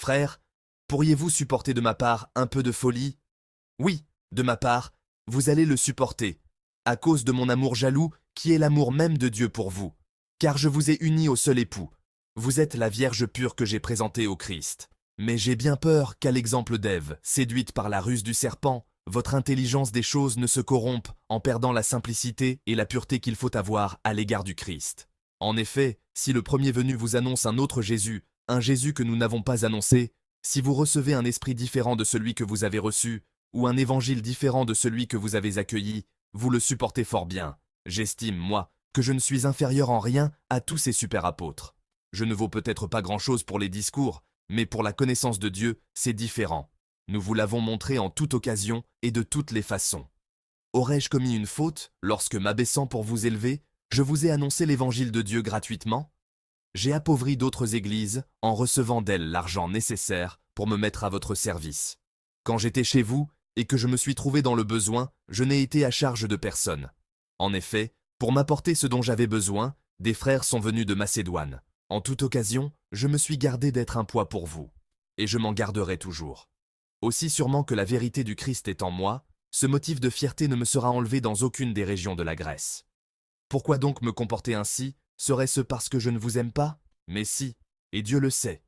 Frère, pourriez-vous supporter de ma part un peu de folie? Oui, de ma part, vous allez le supporter, à cause de mon amour jaloux qui est l'amour même de Dieu pour vous. Car je vous ai unis au seul époux. Vous êtes la Vierge pure que j'ai présentée au Christ. Mais j'ai bien peur qu'à l'exemple d'Ève, séduite par la ruse du serpent, votre intelligence des choses ne se corrompe en perdant la simplicité et la pureté qu'il faut avoir à l'égard du Christ. En effet, si le premier venu vous annonce un autre Jésus, un Jésus que nous n'avons pas annoncé, si vous recevez un esprit différent de celui que vous avez reçu, ou un évangile différent de celui que vous avez accueilli, vous le supportez fort bien. J'estime, moi, que je ne suis inférieur en rien à tous ces super apôtres. Je ne vaux peut-être pas grand-chose pour les discours, mais pour la connaissance de Dieu, c'est différent. Nous vous l'avons montré en toute occasion et de toutes les façons. Aurais-je commis une faute lorsque, m'abaissant pour vous élever, je vous ai annoncé l'évangile de Dieu gratuitement? J'ai appauvri d'autres églises en recevant d'elles l'argent nécessaire pour me mettre à votre service. Quand j'étais chez vous et que je me suis trouvé dans le besoin, je n'ai été à charge de personne. En effet, pour m'apporter ce dont j'avais besoin, des frères sont venus de Macédoine. En toute occasion, je me suis gardé d'être un poids pour vous. Et je m'en garderai toujours. Aussi sûrement que la vérité du Christ est en moi, ce motif de fierté ne me sera enlevé dans aucune des régions de la Grèce. Pourquoi donc me comporter ainsi? Serait-ce parce que je ne vous aime pas? Mais si, et Dieu le sait.